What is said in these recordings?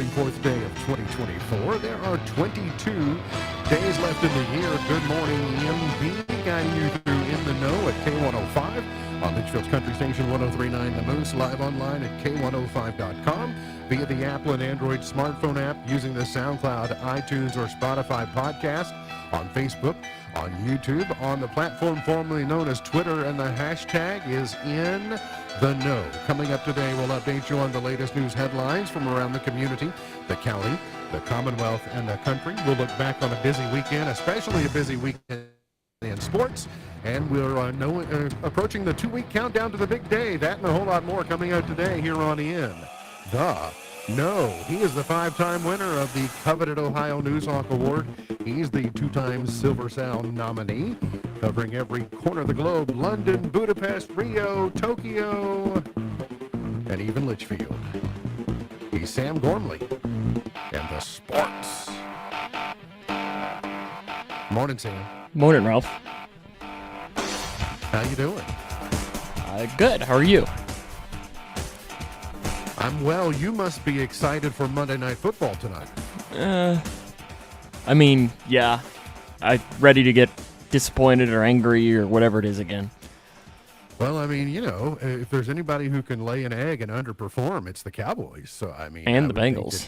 44th day of 2024. There are 22 days left in the year. Good morning, EMB, guiding you through In the Know at K105 on Litchfield's Country Station 103.9 The Moose, live online at K105.com via the Apple and Android smartphone app, using the SoundCloud, iTunes, or Spotify podcast, on Facebook, on YouTube, on the platform formerly known as Twitter, and the hashtag is In the Know. Coming up today, we'll update you on the latest news headlines from around the community, the county, the Commonwealth, and the country. We'll look back on a busy weekend, especially a busy weekend in sports, and we're approaching the 2-week countdown to the big day. That and a whole lot more coming out today here on In the Know. He is the 5-time winner of the coveted Ohio Newshawk Award. He's the 2-time Silver Sound nominee, covering every corner of the globe: London, Budapest, Rio, Tokyo, and even Litchfield. He's Sam Gormley and the sports. Morning, Sam. Morning, Ralph. How you doing? Good. How are you? I'm well. You must be excited for Monday Night Football tonight. Yeah. I'm ready to get disappointed or angry or whatever it is again. Well, if there's anybody who can lay an egg and underperform, it's the Cowboys. So, and the Bengals.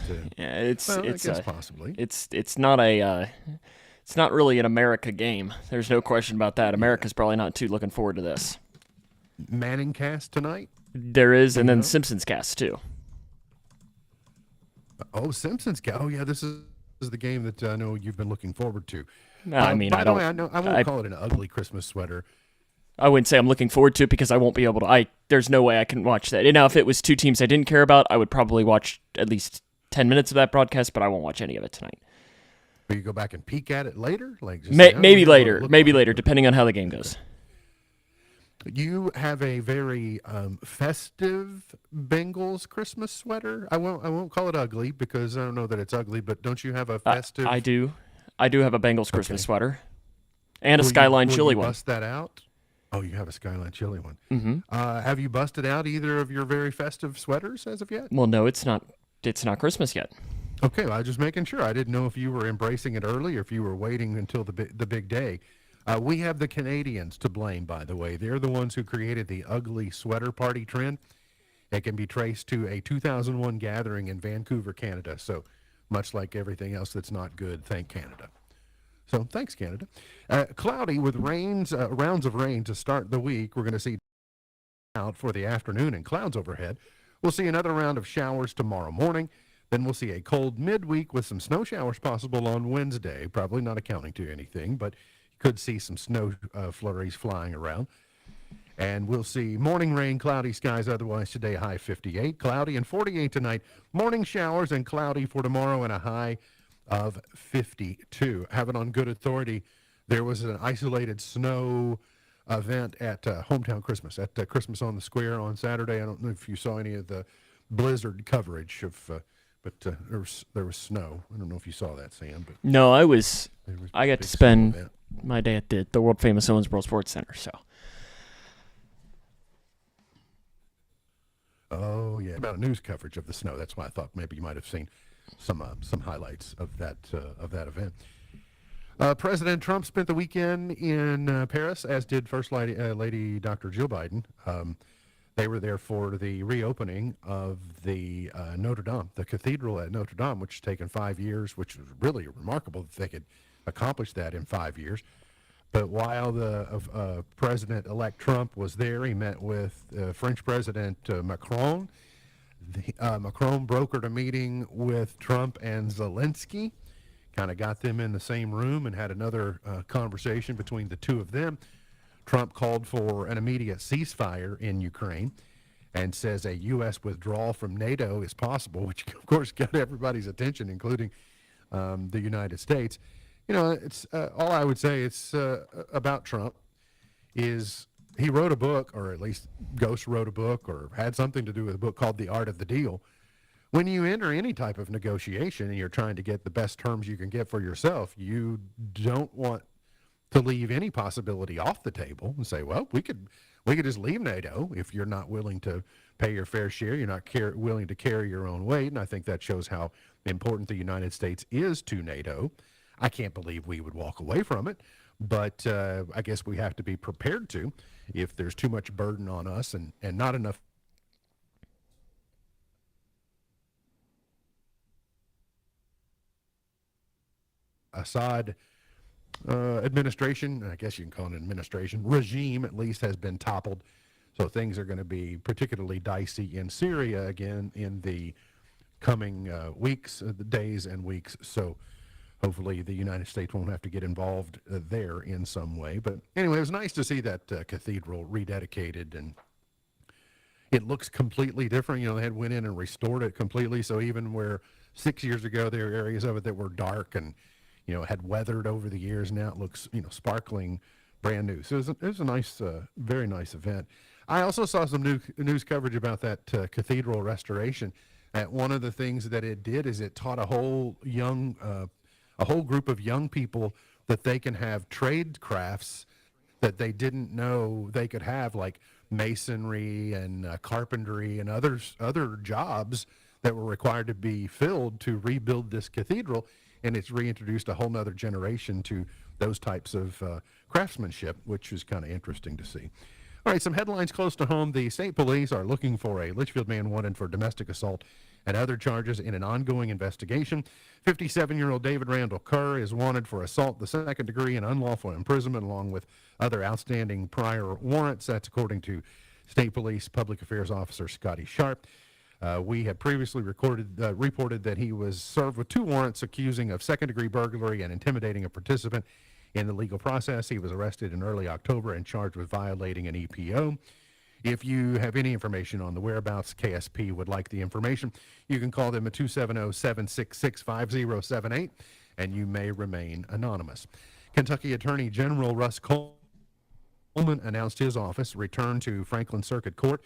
Possibly. It's not it's not really an America game. There's no question about that. America's probably not too looking forward to this. Manning cast tonight? There is, and then Simpsons cast too. Oh, Simpsons cast. Oh, yeah, this is the game that I know you've been looking forward to. I won't call it an ugly Christmas sweater. I wouldn't say I'm looking forward to it because I won't be able to. There's no way I can watch that. Now, if it was two teams I didn't care about, I would probably watch at least 10 minutes of that broadcast, but I won't watch any of it tonight. Will you go back and peek at it later? Maybe later, depending on how the game goes. You have a very festive Bengals Christmas sweater. I won't call it ugly because I don't know that it's ugly, but don't you have a festive? I do have a Bengals Christmas sweater and a Skyline chili one. Bust that out. Oh, you have a Skyline chili one. Mm-hmm. Have you busted out either of your very festive sweaters as of yet? Well, no, it's not. It's not Christmas yet. Okay, well, I was just making sure. I didn't know if you were embracing it early or if you were waiting until the big day. We have the Canadians to blame, by the way. They're the ones who created the ugly sweater party trend. It can be traced to a 2001 gathering in Vancouver, Canada. So much like everything else that's not good, thank Canada. So thanks, Canada. Cloudy with rounds of rain to start the week. We're going to see out for the afternoon and clouds overhead. We'll see another round of showers tomorrow morning. Then we'll see a cold midweek with some snow showers possible on Wednesday. Probably not accounting to anything, but could see some snow flurries flying around. And we'll see morning rain, cloudy skies otherwise today, high 58. Cloudy and 48 tonight. Morning showers and cloudy for tomorrow and a high of 52. Have it on good authority. There was an isolated snow event at Hometown Christmas, at Christmas on the Square on Saturday. I don't know if you saw any of the blizzard coverage of... But there was snow. I don't know if you saw that, Sam. But no, I got to spend my day at the world famous Owensboro Sports Center. So. Oh yeah, about news coverage of the snow. That's why I thought maybe you might have seen some highlights of that event. President Trump spent the weekend in Paris, as did First Lady Dr. Jill Biden. They were there for the reopening of the Notre Dame, the cathedral at Notre Dame, which has taken 5 years, which is really remarkable that they could accomplish that in 5 years. But while the President-elect Trump was there, he met with French President Macron. Macron brokered a meeting with Trump and Zelensky, kind of got them in the same room and had another conversation between the two of them. Trump called for an immediate ceasefire in Ukraine and says a U.S. withdrawal from NATO is possible, which, of course, got everybody's attention, including the United States. It's all I would say it's about Trump is he wrote a book, or at least Ghost wrote a book or had something to do with a book called The Art of the Deal. When you enter any type of negotiation and you're trying to get the best terms you can get for yourself, you don't want to leave any possibility off the table and say, well, we We could just leave NATO if you're not willing to pay your fair share. You're not willing to carry your own weight. And I think that shows how important the United States is to NATO. I can't believe we would walk away from it, but I guess we have to be prepared to if there's too much burden on us and not enough Assad administration, I guess you can call it an administration, regime at least, has been toppled. So things are going to be particularly dicey in Syria again in the coming weeks, days and weeks. So hopefully the United States won't have to get involved there in some way. But anyway, it was nice to see that cathedral rededicated, and it looks completely different. You know, they had went in and restored it completely. So even where 6 years ago there were areas of it that were dark and, you know, had weathered over the years, now it looks, you know, sparkling, brand new. So it was a nice, very nice event. I also saw some news coverage about that cathedral restoration. One of the things that it did is it taught a whole group of young people that they can have trade crafts that they didn't know they could have, like masonry and carpentry and other jobs that were required to be filled to rebuild this cathedral. And it's reintroduced a whole nother generation to those types of craftsmanship, which is kind of interesting to see. All right, some headlines close to home. The state police are looking for a Litchfield man wanted for domestic assault and other charges in an ongoing investigation. 57-year-old David Randall Kerr is wanted for assault the second degree and unlawful imprisonment, along with other outstanding prior warrants. That's according to State Police Public Affairs Officer Scotty Sharp. We had previously reported that he was served with 2 warrants accusing of second-degree burglary and intimidating a participant in the legal process. He was arrested in early October and charged with violating an EPO. If you have any information on the whereabouts, KSP would like the information. You can call them at 270-766-5078, and you may remain anonymous. Kentucky Attorney General Russ Coleman announced his office returned to Franklin Circuit Court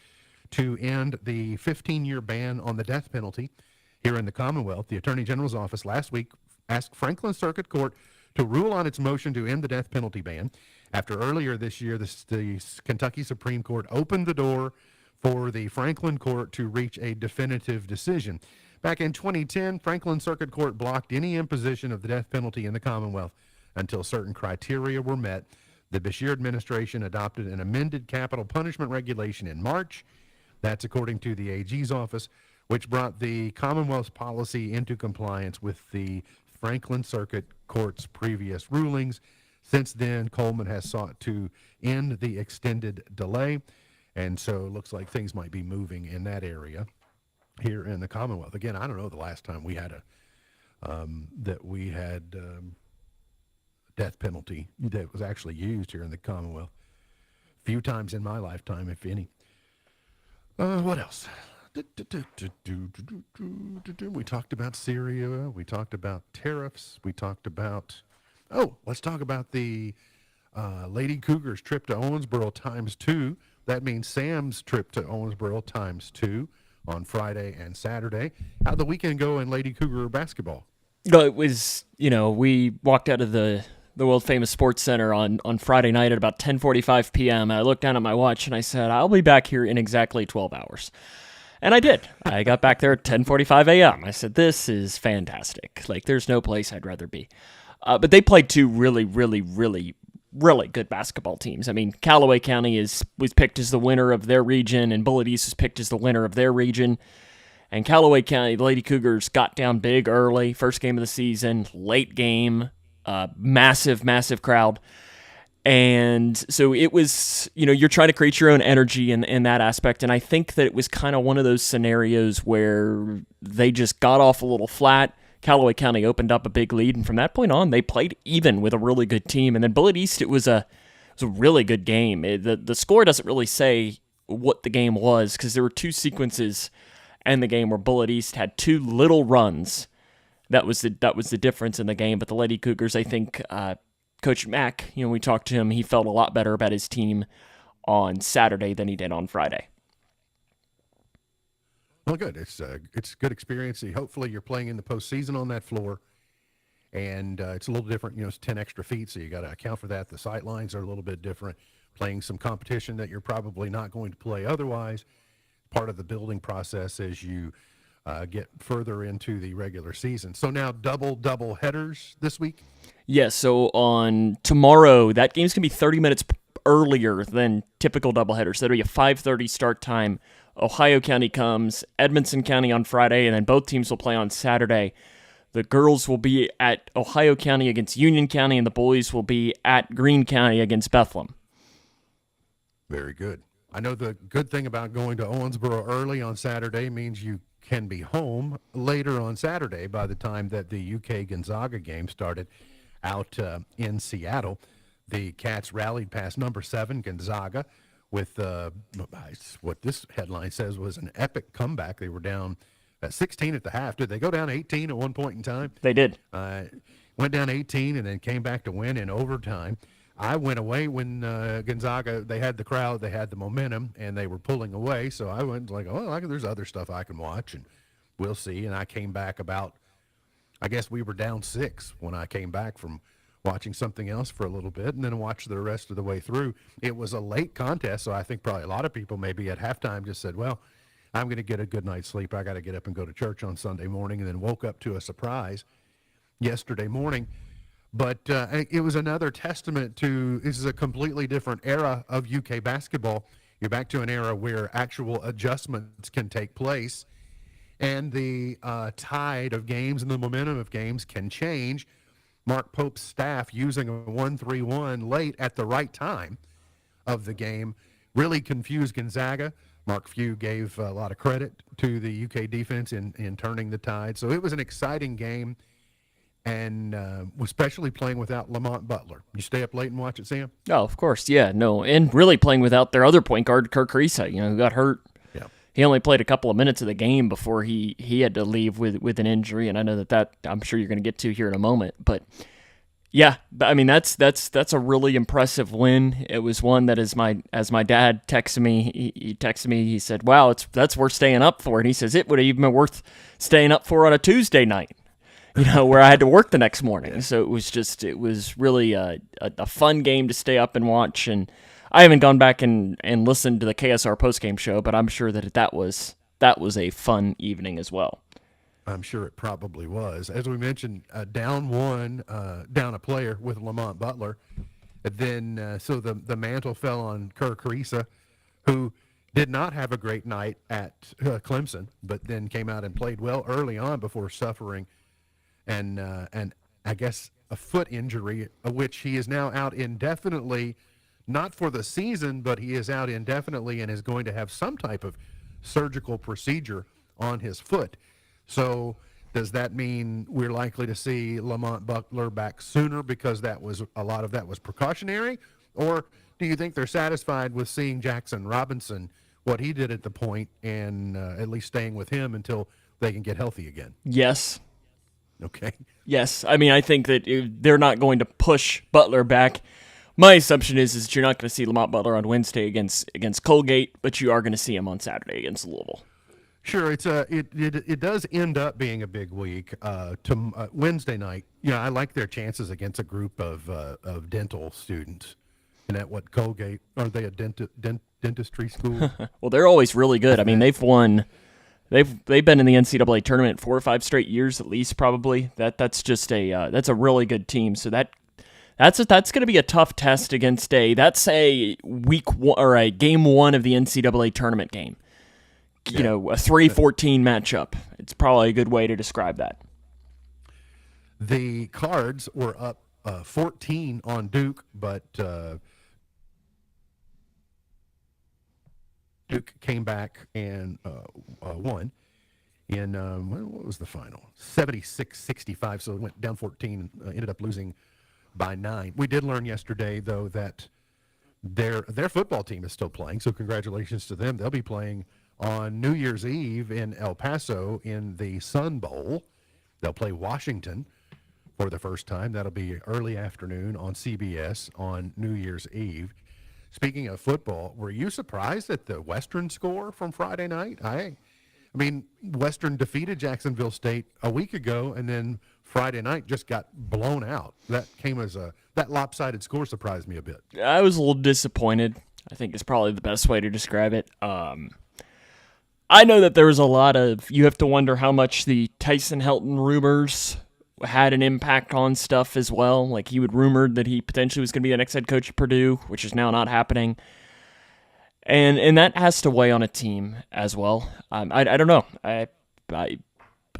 to end the 15-year ban on the death penalty here in the Commonwealth. The Attorney General's office last week asked Franklin Circuit Court to rule on its motion to end the death penalty ban after earlier this year the Kentucky Supreme Court opened the door for the Franklin Court to reach a definitive decision. Back in 2010, Franklin Circuit Court blocked any imposition of the death penalty in the Commonwealth until certain criteria were met. The Beshear administration adopted an amended capital punishment regulation in March. That's according to the AG's office, which brought the Commonwealth's policy into compliance with the Franklin Circuit Court's previous rulings. Since then, Coleman has sought to end the extended delay, and so it looks like things might be moving in that area here in the Commonwealth. Again, I don't know the last time we had death penalty that was actually used here in the Commonwealth. Few times in my lifetime, if any. What else? We talked about Syria. We talked about tariffs. We talked about, let's talk about the Lady Cougars trip to Owensboro ×2. That means Sam's trip to Owensboro ×2 on Friday and Saturday. How'd the weekend go in Lady Cougar basketball? It was, we walked out of the world famous sports center on Friday night at about 10:45 p.m. I looked down at my watch and I said, I'll be back here in exactly 12 hours. And I did. I got back there at 10:45 a.m. I said, this is fantastic. Like, there's no place I'd rather be. But they played 2 really, really, really, really good basketball teams. I mean, Callaway County was picked as the winner of their region, and Bullitt East was picked as the winner of their region. And Callaway County, the Lady Cougars got down big early, first game of the season, late game, massive, massive crowd. And so it was, you're trying to create your own energy in that aspect. And I think that it was kind of one of those scenarios where they just got off a little flat. Callaway County opened up a big lead. And from that point on, they played even with a really good team. And then Bullitt East, it was a really good game. The score doesn't really say what the game was because there were 2 sequences in the game where Bullitt East had 2 little runs. That was the difference in the game. But the Lady Cougars, I think, Coach Mack, we talked to him. He felt a lot better about his team on Saturday than he did on Friday. Well, good. It's a good experience. Hopefully, you're playing in the postseason on that floor, and it's a little different. It's 10 extra feet, so you got to account for that. The sight lines are a little bit different, playing some competition that you're probably not going to play otherwise. Part of the building process as you get further into the regular season. So now double headers this week? Yes, so on tomorrow, that game's going to be 30 minutes earlier than typical doubleheaders. So it'll be a 5:30 start time. Ohio County comes, Edmonson County on Friday, and then both teams will play on Saturday. The girls will be at Ohio County against Union County, and the boys will be at Greene County against Bethlehem. Very good. I know the good thing about going to Owensboro early on Saturday means you can be home later on Saturday by the time that the UK Gonzaga game started out in Seattle. The Cats rallied past number 7 Gonzaga with what this headline says was an epic comeback. They were down 16 at the half. Did they go down 18 at one point in time? They did. Went down 18 and then came back to win in overtime. I went away when Gonzaga, they had the crowd, they had the momentum, and they were pulling away. So I went like, there's other stuff I can watch, and we'll see. And I came back I guess we were down 6 when I came back from watching something else for a little bit, and then watched the rest of the way through. It was a late contest, so I think probably a lot of people maybe at halftime just said, well, I'm going to get a good night's sleep. I got to get up and go to church on Sunday morning, and then woke up to a surprise yesterday morning. But it was another testament to this is a completely different era of UK basketball. You're back to an era where actual adjustments can take place, and the tide of games and the momentum of games can change. Mark Pope's staff using a 1-3-1 late at the right time of the game really confused Gonzaga. Mark Few gave a lot of credit to the UK defense in turning the tide. So it was an exciting game. And especially playing without Lamont Butler. You stay up late and watch it, Sam? Oh, of course, yeah, no, and really playing without their other point guard, Kirk Risa, who got hurt. Yeah. He only played a couple of minutes of the game before he had to leave with an injury, and I know that I'm sure you're going to get to here in a moment, but yeah, I mean that's a really impressive win. It was one that as my dad texted me, he texted me, he said, "Wow, that's worth staying up for," and he says it would have even been worth staying up for on a Tuesday night. Where I had to work the next morning. So it was really a fun game to stay up and watch. And I haven't gone back and listened to the KSR postgame show, but I'm sure that was a fun evening as well. I'm sure it probably was. As we mentioned, down a player with Lamont Butler. And then, so the mantle fell on Kirk Risa, who did not have a great night at Clemson, but then came out and played well early on before suffering and I guess a foot injury, which he is now out indefinitely, not for the season, but he is out indefinitely and is going to have some type of surgical procedure on his foot. So does that mean we're likely to see Lamont Butler back sooner because a lot of that was precautionary? Or do you think they're satisfied with seeing Jackson Robinson, what he did at the point, and at least staying with him until they can get healthy again? Yes. Okay. Yes, I mean, I think that they're not going to push Butler back. My assumption is that you're not going to see Lamont Butler on Wednesday against Colgate, but you are going to see him on Saturday against Louisville. Sure, it does end up being a big week. Wednesday night, I like their chances against a group of dental students. And at what Colgate are they a dentistry school? Well, they're always really good. I mean, they've won. They've been in the NCAA tournament 4 or 5 straight years at least, probably. That's just that's a really good team. So that's going to be a tough test against that's a week 1 or a game 1 of the NCAA tournament game. A 3-14 matchup. It's probably a good way to describe that. The Cards were up 14 on Duke, but Duke came back and won in, what was the final? 76-65, so it went down 14, ended up losing by 9. We did learn yesterday, though, that their football team is still playing, so congratulations to them. They'll be playing on New Year's Eve in El Paso in the Sun Bowl. They'll play Washington for the first time. That'll be early afternoon on CBS on New Year's Eve. Speaking of football, were you surprised at the Western score from Friday night? I mean, Western defeated Jacksonville State a week ago and then Friday night just got blown out. That came as that lopsided score surprised me a bit. I was a little disappointed. I think is probably the best way to describe it. I know that there was a lot of, you have to wonder how much the Tyson Helton rumors had an impact on stuff as well. Like he would rumored that he potentially was going to be the next head coach at Purdue, which is now not happening. And that has to weigh on a team as well. I don't know.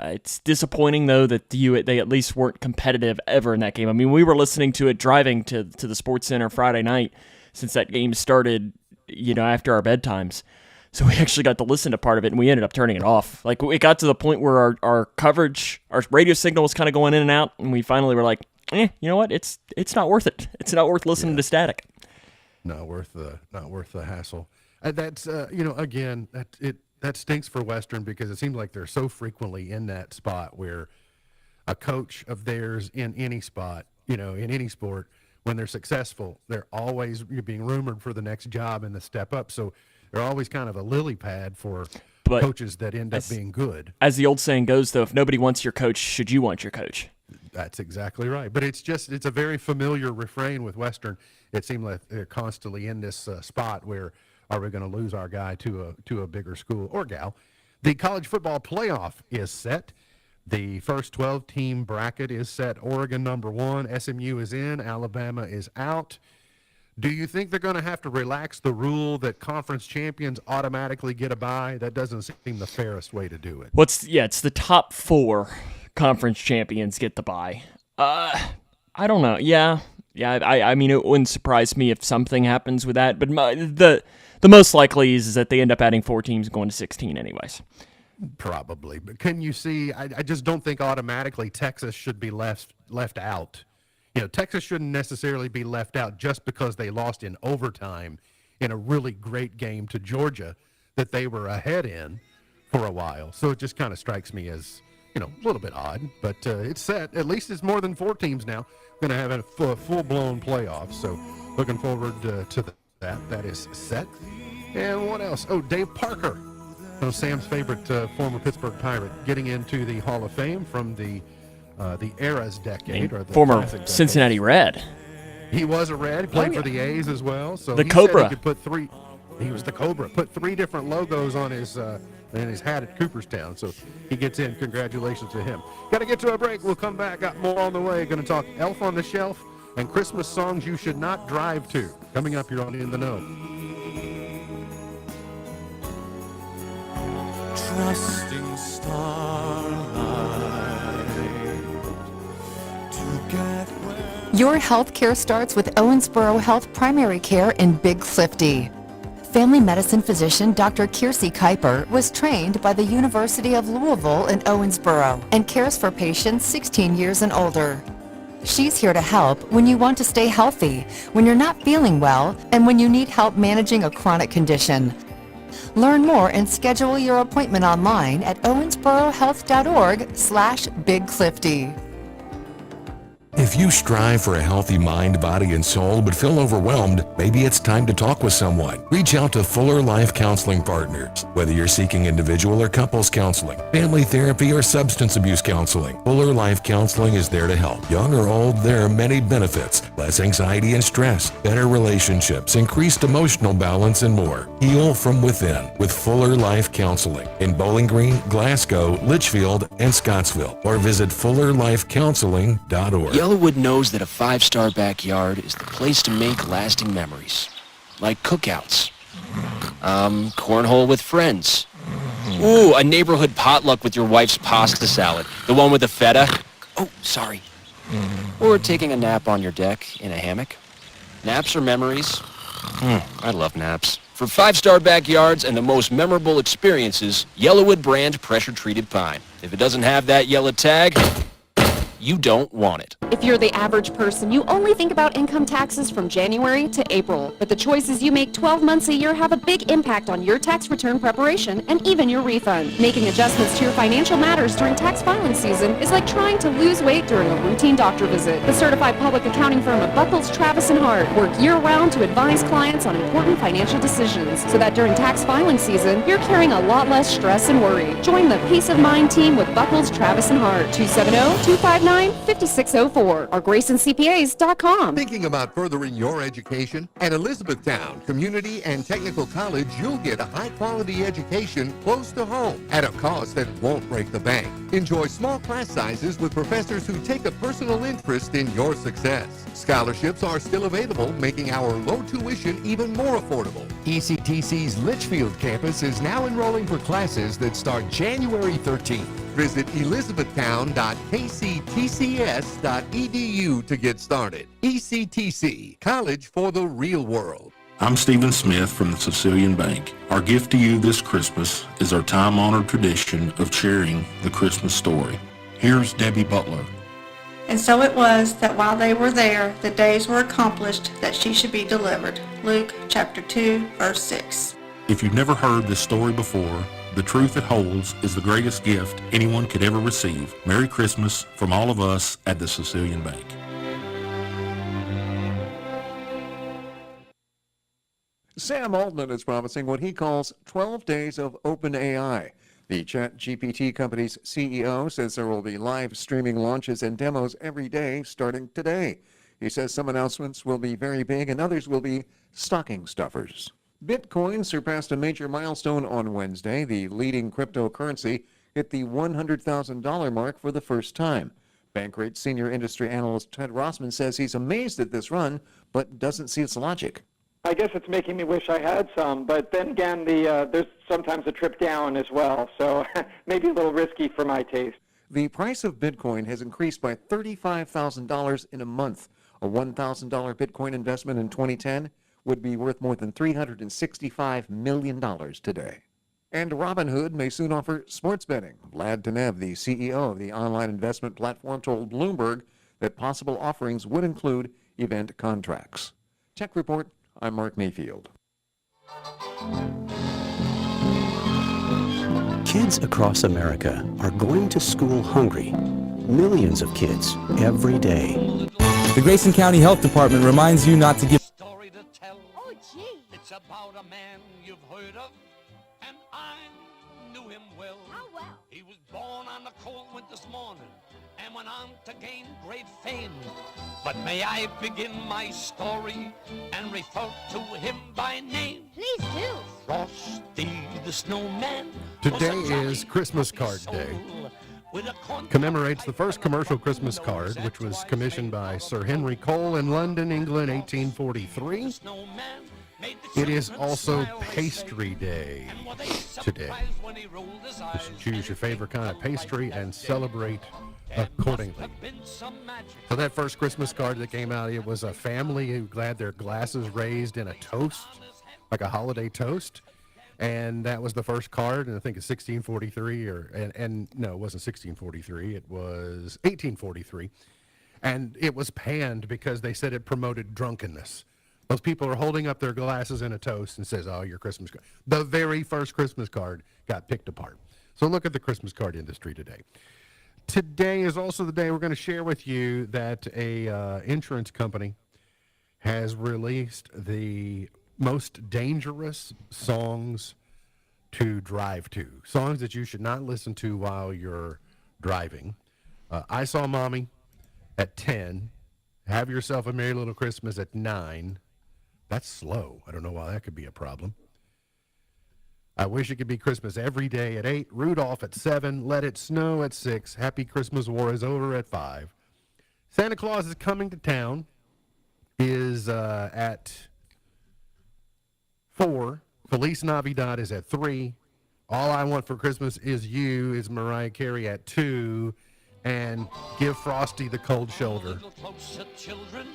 It's disappointing though that they at least weren't competitive ever in that game. I mean, we were listening to it driving to the Sports Center Friday night since that game started, after our bedtimes. So we actually got to listen to part of it, and we ended up turning it off. Like, it got to the point where our coverage, our radio signal was kind of going in and out, and we finally were like, you know what? It's not worth it. It's not worth listening to static. Not worth the hassle. That's again, that stinks for Western because it seems like they're so frequently in that spot where a coach of theirs in any spot, in any sport, when they're successful, they're always being rumored for the next job and the step up. So they're always kind of a lily pad for coaches that end up being good. As the old saying goes, though, if nobody wants your coach, should you want your coach? That's exactly right. But it's a very familiar refrain with Western. It seems like they're constantly in this spot where are we going to lose our guy to a bigger school or gal. The college football playoff is set. The first 12-team bracket is set. Oregon number 1, SMU is in, Alabama is out. Do you think they're going to have to relax the rule that conference champions automatically get a bye? That doesn't seem the fairest way to do it. It's the top 4 conference champions get the bye. I don't know. Yeah. I mean, it wouldn't surprise me if something happens with that. But the most likely is that they end up adding 4 teams going to 16 anyways. Probably. But can you see, I just don't think automatically Texas should be left out. Texas shouldn't necessarily be left out just because they lost in overtime in a really great game to Georgia that they were ahead in for a while. So it just kind of strikes me as, a little bit odd. But it's set. At least it's more than 4 teams now. Going to have a full-blown playoff. So looking forward to that. That is set. And what else? Oh, Dave Parker, Sam's favorite former Pittsburgh Pirate, getting into the Hall of Fame from the Era's decade, or the former Cincinnati Red. He was a Red. He played for the A's as well. So the he Cobra. Said he could put 3. He was the Cobra. Put 3 different logos on his hat at Cooperstown. So he gets in. Congratulations to him. Got to get to a break. We'll come back. Got more on the way. Going to talk Elf on the Shelf and Christmas songs you should not drive to. Coming up here on In the Know. Trusting starlight to get where. Your health care starts with Owensboro Health Primary Care in Big Clifty. Family medicine physician Dr. Kiersey Kuiper was trained by the University of Louisville in Owensboro and cares for patients 16 years and older. She's here to help when you want to stay healthy, when you're not feeling well, and when you need help managing a chronic condition. Learn more and schedule your appointment online at owensborohealth.org/Big Clifty. If you strive for a healthy mind, body, and soul but feel overwhelmed, maybe it's time to talk with someone. Reach out to Fuller Life Counseling Partners. Whether you're seeking individual or couples counseling, family therapy, or substance abuse counseling, Fuller Life Counseling is there to help. Young or old, there are many benefits. Less anxiety and stress, better relationships, increased emotional balance, and more. Heal from within with Fuller Life Counseling in Bowling Green, Glasgow, Litchfield, and Scottsville. Or visit FullerLifeCounseling.org. Yellowwood knows that a 5-star backyard is the place to make lasting memories. Like cookouts. Cornhole with friends. Ooh, a neighborhood potluck with your wife's pasta salad. The one with the feta. Oh, sorry. Or taking a nap on your deck in a hammock. Naps are memories. I love naps. For 5-star backyards and the most memorable experiences, Yellowwood brand pressure-treated pine. If it doesn't have that yellow tag, you don't want it. If you're the average person, you only think about income taxes from January to April. But the choices you make 12 months a year have a big impact on your tax return preparation and even your refund. Making adjustments to your financial matters during tax filing season is like trying to lose weight during a routine doctor visit. The certified public accounting firm of Buckles, Travis & Hart work year-round to advise clients on important financial decisions so that during tax filing season, you're carrying a lot less stress and worry. Join the Peace of Mind team with Buckles, Travis & Hart. 270-259 849-5604 or GraysonCPAs.com. Thinking about furthering your education? At Elizabethtown Community and Technical College, you'll get a high-quality education close to home at a cost that won't break the bank. Enjoy small class sizes with professors who take a personal interest in your success. Scholarships are still available, making our low tuition even more affordable. ECTC's Litchfield campus is now enrolling for classes that start January 13th. Visit elizabethtown.kctcs.edu to get started. ECTC, College for the Real World. I'm Stephen Smith from the Sicilian Bank. Our gift to you this Christmas is our time-honored tradition of sharing the Christmas story. Here's Debbie Butler. And so it was that while they were there, the days were accomplished that she should be delivered. Luke chapter 2, verse 6. If you've never heard this story before, the truth it holds is the greatest gift anyone could ever receive. Merry Christmas from all of us at the Sicilian Bank. Sam Altman is promising what he calls 12 days of OpenAI. The ChatGPT company's CEO says there will be live streaming launches and demos every day starting today. He says some announcements will be very big and others will be stocking stuffers. Bitcoin surpassed a major milestone on Wednesday. The leading cryptocurrency hit the $100,000 mark for the first time. Bankrate senior industry analyst Ted Rossman says he's amazed at this run, but doesn't see its logic. I guess it's making me wish I had some, but then again, there's sometimes a trip down as well, so maybe a little risky for my taste. The price of Bitcoin has increased by $35,000 in a month. A $1,000 Bitcoin investment in 2010 would be worth more than $365 million today. And Robinhood may soon offer sports betting. Vlad Tenev, the CEO of the online investment platform, told Bloomberg that possible offerings would include event contracts. Tech Report, I'm Mark Mayfield. Kids across America are going to school hungry. Millions of kids every day. The Grayson County Health Department reminds you not to give story to tell. Oh, gee. It's about a man you've heard of, and I knew him well. How well? He was born on a cold winter's morning and went on to gain great fame. But may I begin my story and refer to him by name? Please do. Frosty the Snowman. Today is Christmas Card Day. Commemorates the first commercial Christmas card, which was commissioned by Sir Henry Cole in London, England, 1843. It is also Pastry Day today. Just choose your favorite kind of pastry and celebrate accordingly. So that first Christmas card that came out, it was a family who had their glasses raised in a toast, like a holiday toast. And that was the first card, and I think it's 1643, and no, it wasn't 1643, it was 1843. And it was panned because they said it promoted drunkenness. Those people are holding up their glasses in a toast and says, oh, your Christmas card. The very first Christmas card got picked apart. So look at the Christmas card industry today. Today is also the day we're going to share with you that a insurance company has released the most dangerous songs to drive to. Songs that you should not listen to while you're driving. I Saw Mommy at 10. Have Yourself a Merry Little Christmas at 9. That's slow. I don't know why that could be a problem. I Wish It Could Be Christmas Every Day at 8. Rudolph at 7. Let It Snow at 6. Happy Christmas War is Over at 5. Santa Claus is Coming to Town is at 4. Feliz Navidad is at 3. All I Want for Christmas Is You is Mariah Carey at 2. And Give Frosty the Cold Shoulder. Children,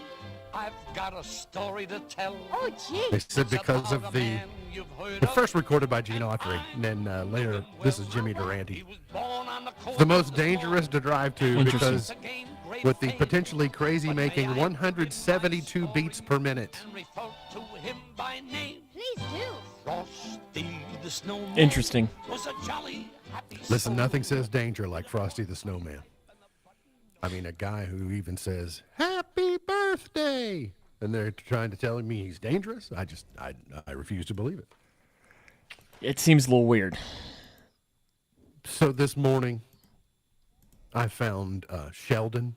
I've got a story to tell. Oh, gee. They said because of the first recorded by Gene Autry, and then later this is Jimmy Durante. It's the most dangerous to drive to because with the potentially crazy making 172 beats per minute. Interesting. Listen, nothing says danger like Frosty the Snowman. I mean, a guy who even says, happy birthday, and they're trying to tell me he's dangerous. I refuse to believe it. It seems a little weird. So this morning, I found Sheldon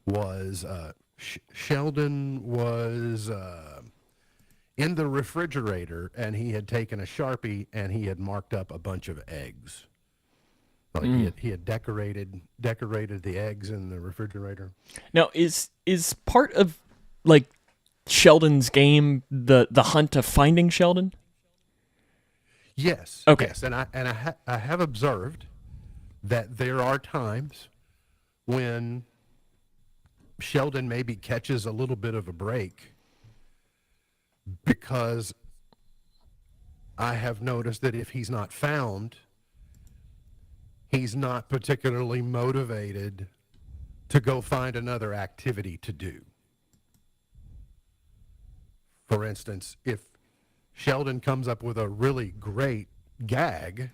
was Sheldon was in the refrigerator, and he had taken a Sharpie and he had marked up a bunch of eggs. Like he had decorated the eggs in the refrigerator. Now, is part of like Sheldon's game the hunt of finding Sheldon? Yes. Okay. Yes, and I have observed that there are times when Sheldon maybe catches a little bit of a break, because I have noticed that if he's not found, he's not particularly motivated to go find another activity to do. For instance, if Sheldon comes up with a really great gag,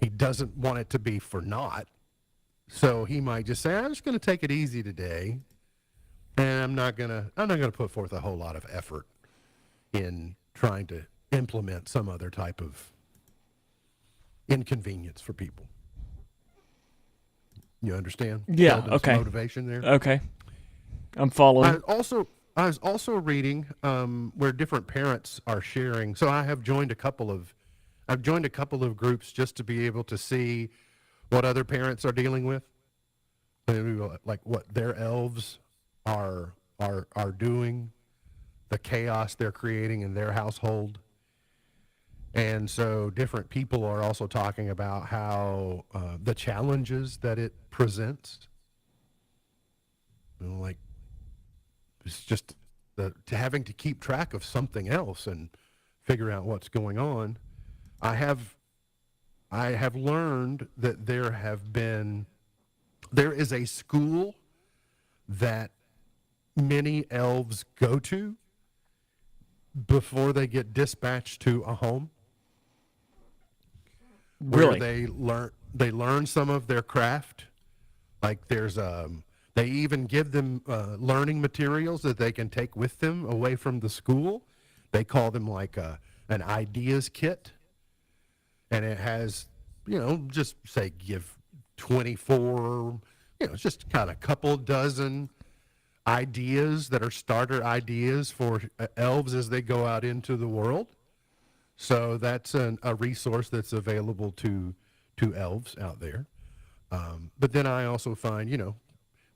he doesn't want it to be for naught. So he might just say, I'm just going to take it easy today, and I'm not going to put forth a whole lot of effort in trying to implement some other type of inconvenience for people. You understand? Yeah, Sheldon's okay. motivation there? Okay. I'm following. I was also reading where different parents are sharing. So I've joined a couple of groups just to be able to see what other parents are dealing with, like what their elves are doing, the chaos they're creating in their household. And so different people are also talking about how the challenges that it presents. You know, like it's just to having to keep track of something else and figure out what's going on. I have learned that there is a school that many elves go to before they get dispatched to a home. Really? Where they learn some of their craft. Like they even give them learning materials that they can take with them away from the school. They call them like an ideas kit. And it has, just say give 24, it's just kind of a couple dozen ideas that are starter ideas for elves as they go out into the world. So that's a resource that's available to elves out there. But then I also find,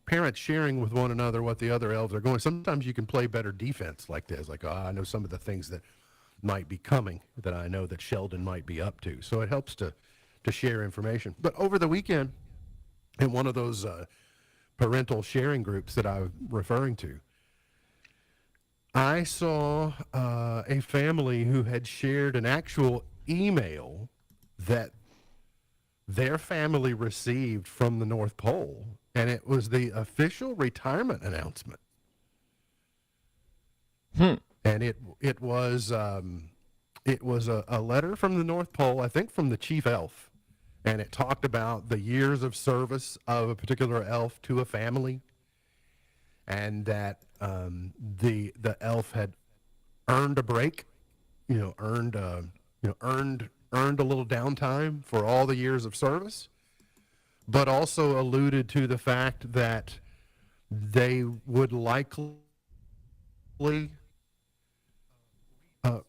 parents sharing with one another what the other elves are going. Sometimes you can play better defense like this. Like, I know some of the things that might be coming that I know that Sheldon might be up to. So it helps to share information. But over the weekend, in one of those parental sharing groups that I'm referring to, I saw a family who had shared an actual email that their family received from the North Pole, and it was the official retirement announcement. And it was a letter from the North Pole, I think from the chief elf, and it talked about the years of service of a particular elf to a family, and that the elf had earned a break, earned a little downtime for all the years of service, but also alluded to the fact that they would likely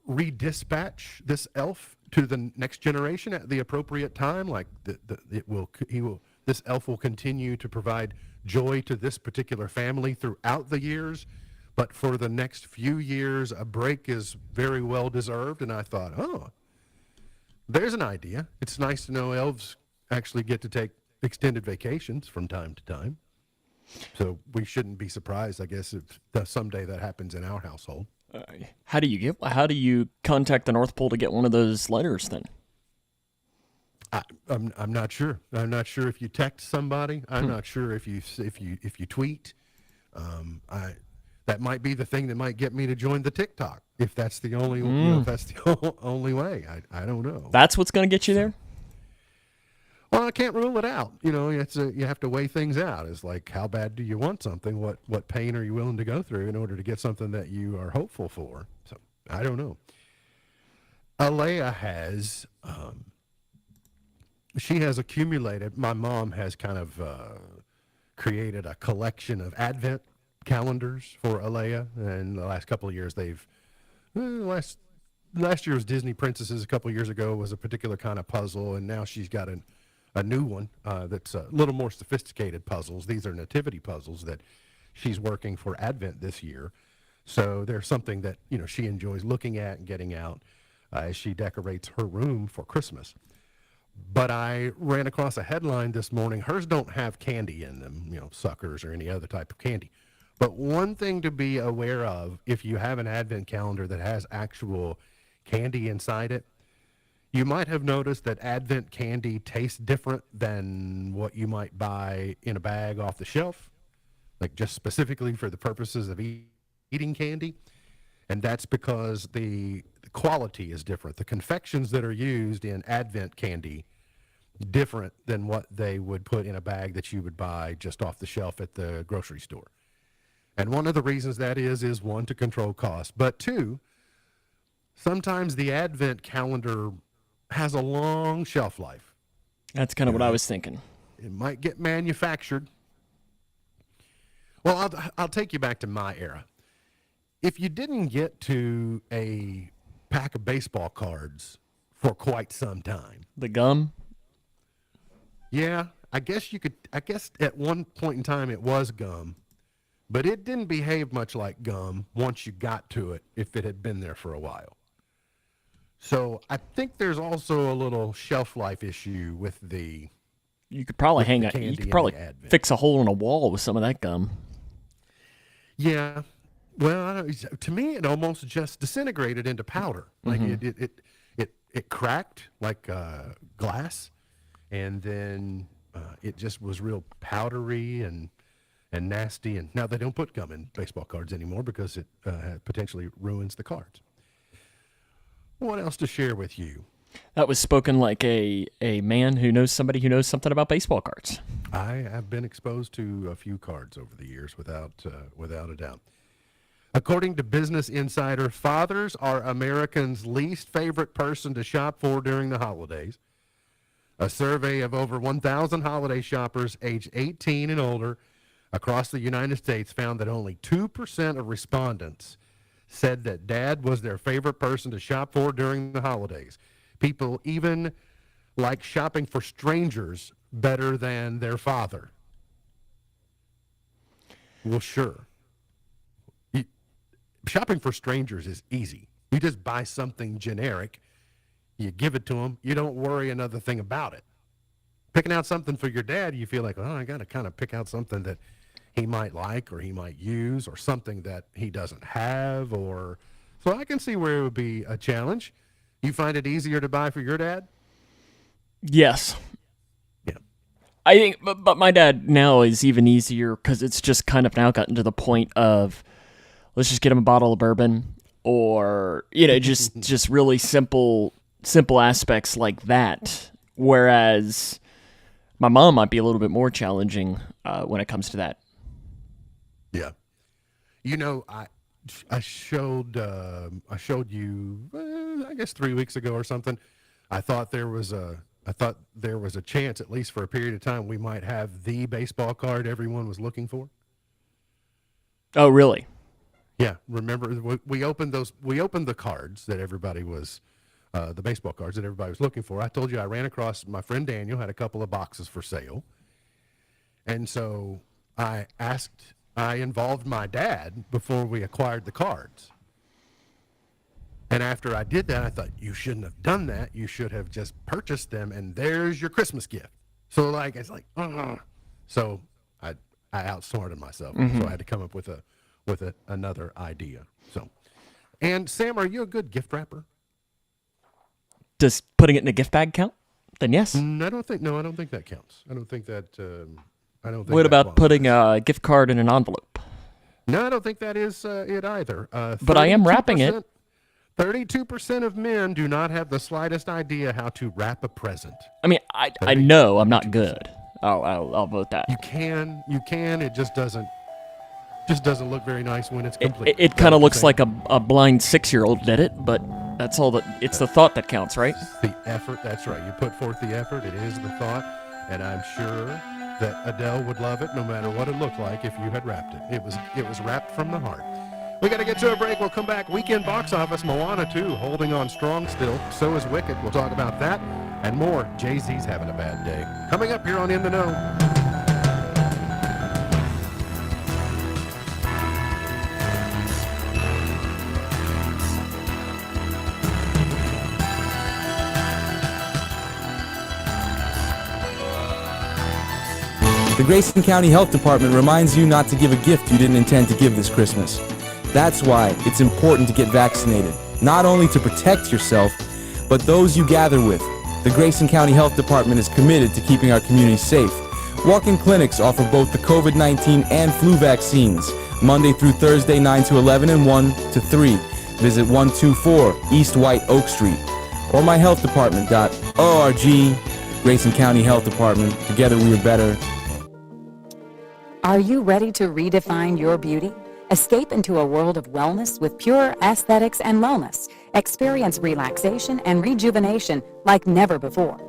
redispatch this elf to the next generation at the appropriate time. Like this elf will continue to provide joy to this particular family throughout the years, but for the next few years, a break is very well deserved. And I thought, there's an idea. It's nice to know elves actually get to take extended vacations from time to time. So we shouldn't be surprised, I guess, if someday that happens in our household. How do you contact the North Pole to get one of those letters then? I'm not sure. I'm not sure if you text somebody. I'm not sure if you tweet. That might be the thing that might get me to join the TikTok if that's the only if that's the only way. I don't know. That's what's going to get you there? Well, I can't rule it out. You have to weigh things out. It's like, how bad do you want something? What pain are you willing to go through in order to get something that you are hopeful for? So, I don't know. Alea has she has accumulated. My mom has kind of created a collection of Advent calendars for Alea, and the last couple of years last year's Disney Princesses a couple of years ago was a particular kind of puzzle, and now she's got a new one that's a little more sophisticated puzzles. These are nativity puzzles that she's working for Advent this year. So there's something that, she enjoys looking at and getting out as she decorates her room for Christmas. But I ran across a headline this morning. Hers don't have candy in them, suckers or any other type of candy. But one thing to be aware of, if you have an Advent calendar that has actual candy inside it, you might have noticed that Advent candy tastes different than what you might buy in a bag off the shelf, like just specifically for the purposes of eating candy. And that's because the quality is different. The confections that are used in Advent candy different than what they would put in a bag that you would buy just off the shelf at the grocery store. And one of the reasons that is one, to control cost, but two, sometimes the Advent calendar has a long shelf life. That's kind of what I was thinking. It might get manufactured. Well, I'll take you back to my era. If you didn't get to a pack of baseball cards for quite some time. The gum? Yeah, I guess at one point in time it was gum, but it didn't behave much like gum once you got to it if it had been there for a while. So I think there's also a little shelf life issue with the. You could probably you could probably fix a hole in a wall with some of that gum. Yeah, well, to me it almost just disintegrated into powder. Like it cracked like glass, and then it just was real powdery and nasty. And now they don't put gum in baseball cards anymore because it potentially ruins the cards. What else to share with you? That was spoken like a man who knows somebody who knows something about baseball cards. I have been exposed to a few cards over the years without a doubt. According to Business Insider, fathers are Americans' least favorite person to shop for during the holidays. A survey of over 1,000 holiday shoppers aged 18 and older across the United States found that only 2% of respondents said that dad was their favorite person to shop for during the holidays. People even like shopping for strangers better than their father. Well, sure. Shopping for strangers is easy. You just buy something generic, you give it to them, you don't worry another thing about it. Picking out something for your dad, you feel like, I got to kind of pick out something that he might like or he might use or something that he doesn't have. So I can see where it would be a challenge. You find it easier to buy for your dad? Yes. Yeah. I think, but my dad now is even easier because it's just kind of now gotten to the point of, let's just get him a bottle of bourbon or, just really simple aspects like that. Whereas my mom might be a little bit more challenging when it comes to that. Yeah. I showed you, I guess 3 weeks ago or something. I thought there was a chance, at least for a period of time, we might have the baseball card everyone was looking for. Oh, really? Yeah. Remember, we opened the cards that everybody was, the baseball cards that everybody was looking for. I told you I ran across my friend Daniel had a couple of boxes for sale. And so I involved my dad before we acquired the cards. And after I did that, I thought, you shouldn't have done that. You should have just purchased them, and there's your Christmas gift. So it's like, So I outsmarted myself. Mm-hmm. So I had to come up with another idea. So, and Sam, are you a good gift wrapper? Does putting it in a gift bag count? Then yes. I don't think that counts. I don't think that. What about putting a gift card in an envelope? No, I don't think that is it either. But I am wrapping it. 32% of men do not have the slightest idea how to wrap a present. I mean, I know I'm not good. I'll vote that. You can. It just doesn't look very nice when it's complete. It kind of looks like a blind 6-year-old did it, but that's all it's the thought that counts, right? The effort. That's right. You put forth the effort. It is the thought. And I'm sure that Adele would love it no matter what it looked like if you had wrapped it. It was wrapped from the heart. We got to get to a break. We'll come back. Weekend box office, Moana 2, holding on strong still. So is Wicked. We'll talk about that and more. Jay-Z's having a bad day. Coming up here on In the Know. The Grayson County Health Department reminds you not to give a gift you didn't intend to give this Christmas. That's why it's important to get vaccinated, not only to protect yourself, but those you gather with. The Grayson County Health Department is committed to keeping our community safe. Walk-in clinics offer both the COVID-19 and flu vaccines, Monday through Thursday 9 to 11 and 1 to 3. Visit 124 East White Oak Street or myhealthdepartment.org. Grayson County Health Department, together we are better. Are you ready to redefine your beauty? Escape into a world of wellness with Pure Aesthetics and Wellness. Experience relaxation and rejuvenation like never before.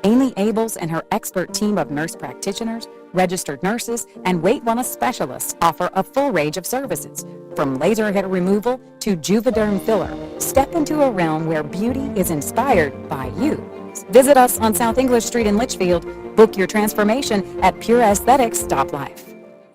Amy Abels and her expert team of nurse practitioners, registered nurses, and weight wellness specialists offer a full range of services. From laser hair removal to Juvederm filler, step into a realm where beauty is inspired by you. Visit us on South English Street in Litchfield. Book your transformation at pureaesthetics.life.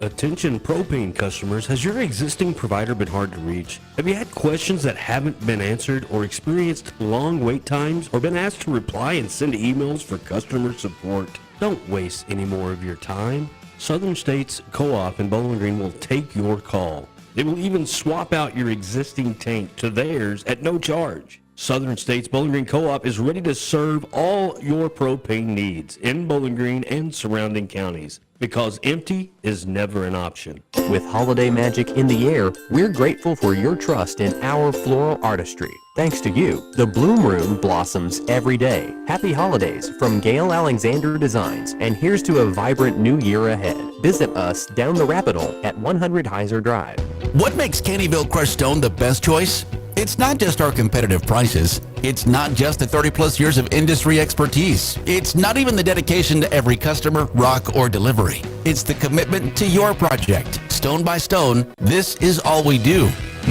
Attention propane customers, has your existing provider been hard to reach? Have you had questions that haven't been answered or experienced long wait times or been asked to reply and send emails for customer support? Don't waste any more of your time. Southern States Co-op in Bowling Green will take your call. They will even swap out your existing tank to theirs at no charge. Southern States Bowling Green Co-op is ready to serve all your propane needs in Bowling Green and surrounding counties, because empty is never an option. With holiday magic in the air, we're grateful for your trust in our floral artistry. Thanks to you, the Bloom Room blossoms every day. Happy holidays from Gail Alexander Designs, and here's to a vibrant new year ahead. Visit us down the Rapid Hole at 100 Heiser Drive. What makes Caneyville Crushed Stone the best choice? It's not just our competitive prices. It's not just the 30-plus years of industry expertise. It's not even the dedication to every customer, rock, or delivery. It's the commitment to your project. Stone by stone, this is all we do.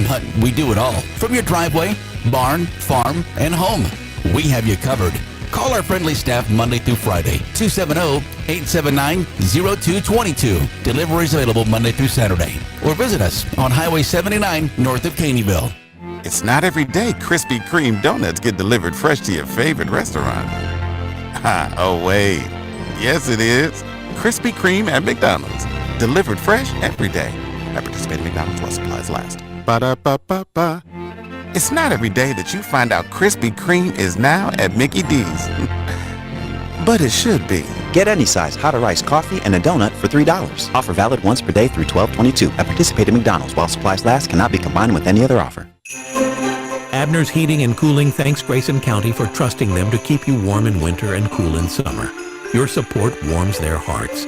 But we do it all. From your driveway, barn, farm, and home. We have you covered. Call our friendly staff Monday through Friday, 270-879-0222. Deliveries available Monday through Saturday. Or visit us on Highway 79 north of Caneyville. It's not every day Krispy Kreme donuts get delivered fresh to your favorite restaurant. Oh wait, yes it is. Krispy Kreme at McDonald's. Delivered fresh every day. At participating McDonald's while supplies last. Ba-da-ba-ba-ba. It's not every day that you find out Krispy Kreme is now at Mickey D's. But it should be. Get any size hot or iced coffee and a donut for $3. Offer valid once per day through 12/22. At participating McDonald's while supplies last. Cannot be combined with any other offer. Abner's Heating and Cooling thanks Grayson County for trusting them to keep you warm in winter and cool in summer. Your support warms their hearts.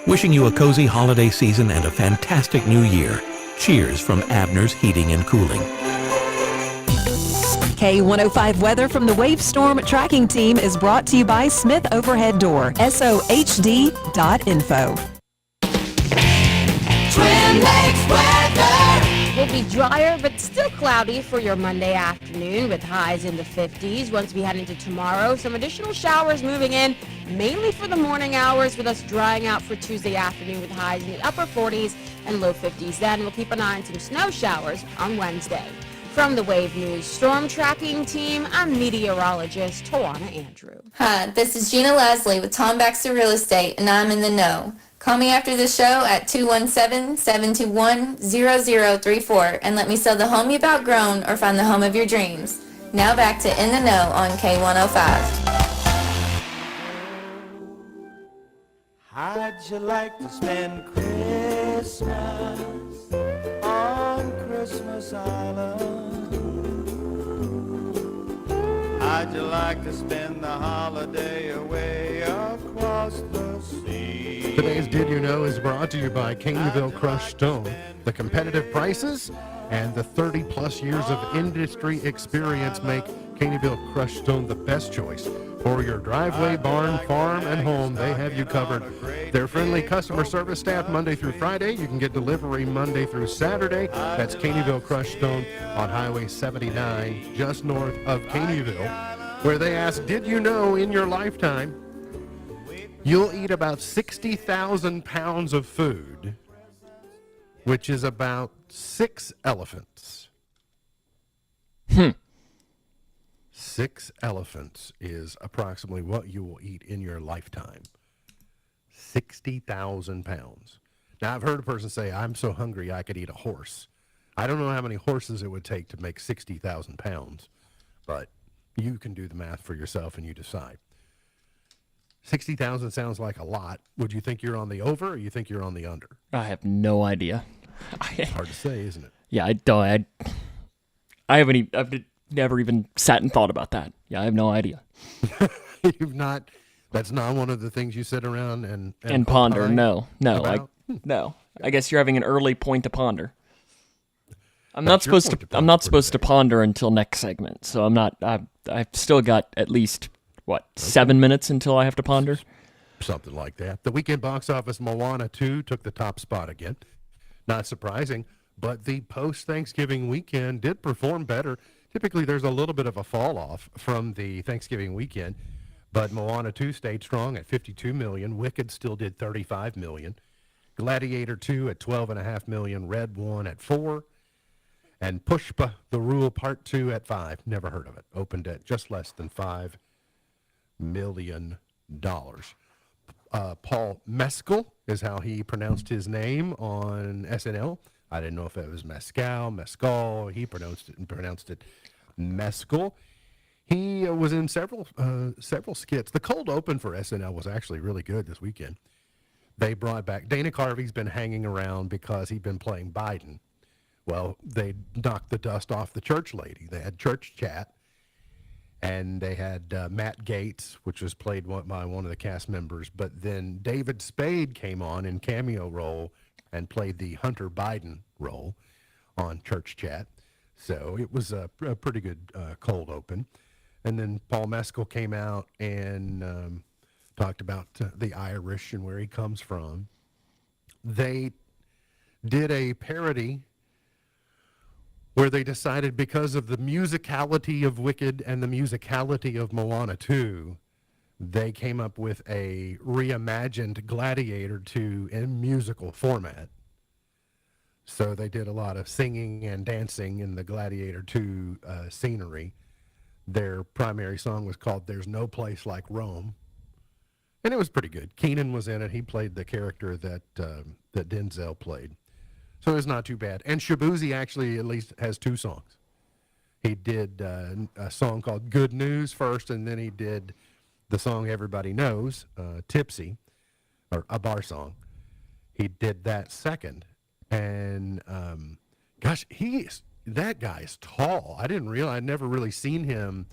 Wishing you a cozy holiday season and a fantastic new year. Cheers from Abner's Heating and Cooling. K105 weather from the Wave Storm Tracking Team is brought to you by Smith Overhead Door, SOHD.info. Twin Lakes weather will be drier but still cloudy for your Monday afternoon with highs in the 50s. Once we head into tomorrow, some additional showers moving in, mainly for the morning hours, with us drying out for Tuesday afternoon with highs in the upper 40s and low 50s. Then we'll keep an eye on some snow showers on Wednesday. From the Wave News Storm Tracking Team, I'm meteorologist Tawana Andrew. Hi, this is Gina Leslie with Tom Baxter Real Estate, and I'm in the know. Call me after the show at 217-721-0034 and let me sell the home you've outgrown or find the home of your dreams. Now back to In the Know on K105. How'd you like to spend Christmas on Christmas Island? How'd you like to spend the holiday away across the sea? Today's Did You Know is brought to you by Caneyville Crushed Stone. The competitive prices and the 30-plus years of industry experience make Caneyville Crushed Stone, the best choice for your driveway, barn, farm, and home. They have you covered. Their friendly customer service staff Monday through Friday. You can get delivery Monday through Saturday. That's Caneyville Crushed Stone on Highway 79, just north of Caneyville, where they ask, did you know in your lifetime you'll eat about 60,000 pounds of food, which is about 6 elephants. 6 elephants is approximately what you will eat in your lifetime. 60,000 pounds. Now, I've heard a person say, I'm so hungry I could eat a horse. I don't know how many horses it would take to make 60,000 pounds, but you can do the math for yourself and you decide. 60,000 sounds like a lot. Would you think you're on the over or you think you're on the under? I have no idea. It's hard to say, isn't it? Yeah, I don't. I've never even sat and thought about that. Yeah, I have no idea. You've not. That's not one of the things you sit around and ponder. opine No. about? No. I guess you're having an early point to ponder. I'm not supposed to ponder until next segment, so I'm not. I've still got at least 7 minutes until I have to ponder. Something like that. The weekend box office, Moana 2 took the top spot again. Not surprising, but the post-Thanksgiving weekend did perform better. Typically, there's a little bit of a fall-off from the Thanksgiving weekend, but Moana 2 stayed strong at $52 million. Wicked still did $35 million. Gladiator 2 at $12.5 million. Red 1 at $4 million. And Pushpa, The Rule Part 2 at $5 million. Never heard of it. Opened at just less than $5 million. Paul Mescal is how he pronounced his name on SNL. I didn't know if it was Mescal. He pronounced it Mescal. He was in several skits. The cold open for SNL was actually really good this weekend. They brought back Dana Carvey's been hanging around because he'd been playing Biden. Well, they knocked the dust off the church lady. They had church chat, and they had Matt Gaetz, which was played by one of the cast members. But then David Spade came on in cameo role and played the Hunter Biden role on church chat. So it was a pretty good cold open. And then Paul Mescal came out and talked about the Irish and where he comes from. They did a parody where they decided, because of the musicality of Wicked and the musicality of Moana 2, they came up with a reimagined Gladiator 2 in musical format. So they did a lot of singing and dancing in the Gladiator 2 scenery. Their primary song was called There's No Place Like Rome. And it was pretty good. Keenan was in it. He played the character that Denzel played. So it's not too bad. And Shabuzi actually at least has 2 songs. He did a song called Good News first, and then he did the song everybody knows, Tipsy, or a bar song. He did that second. And, that guy is tall. I didn't realize, I'd never really seen him.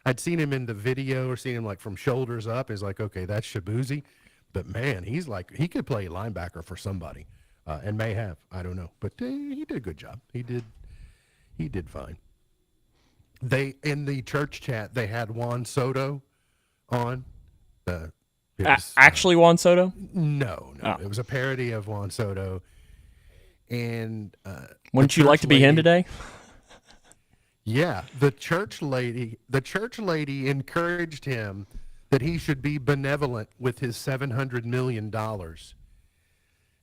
I'd seen him in the video or seen him like from shoulders up. It's like, okay, that's Shabuzi. But man, he's like, he could play linebacker for somebody. And may have, I don't know, but he did a good job. He did fine. They, in the church chat, they had Juan Soto on. Actually Juan Soto? No. It was a parody of Juan Soto. And wouldn't you like to be him today? Yeah, the church lady encouraged him that he should be benevolent with his $700 million.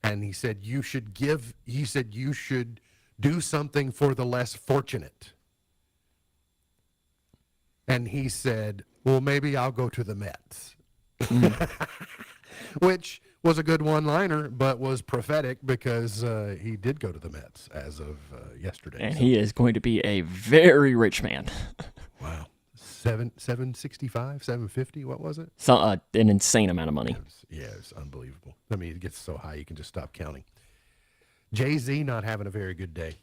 And he said, you should do something for the less fortunate. And he said, well, maybe I'll go to the Mets. Which was a good one-liner, but was prophetic because he did go to the Mets as of yesterday. And he is going to be a very rich man. Wow. 765, 750, what was it? An insane amount of money. It's unbelievable. I mean, it gets so high you can just stop counting. Jay-Z not having a very good day.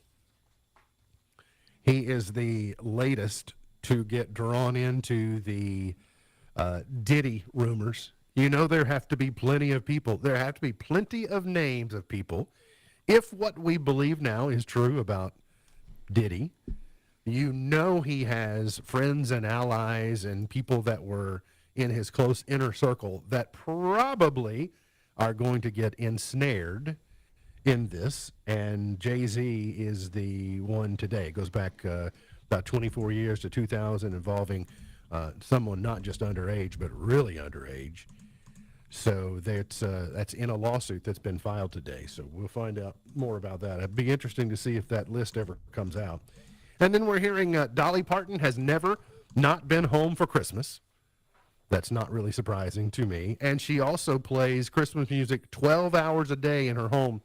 He is the latest to get drawn into the Diddy rumors. You know, there have to be plenty of people. There have to be plenty of names of people. If what we believe now is true about Diddy, You know he has friends and allies and people that were in his close inner circle that probably are going to get ensnared in this, and Jay-Z is the one today. It goes back about 24 years to 2000, involving someone not just underage, but really underage. So that's in a lawsuit that's been filed today. So we'll find out more about that. It'd be interesting to see if that list ever comes out. And then we're hearing Dolly Parton has never not been home for Christmas. That's not really surprising to me. And she also plays Christmas music 12 hours a day in her home.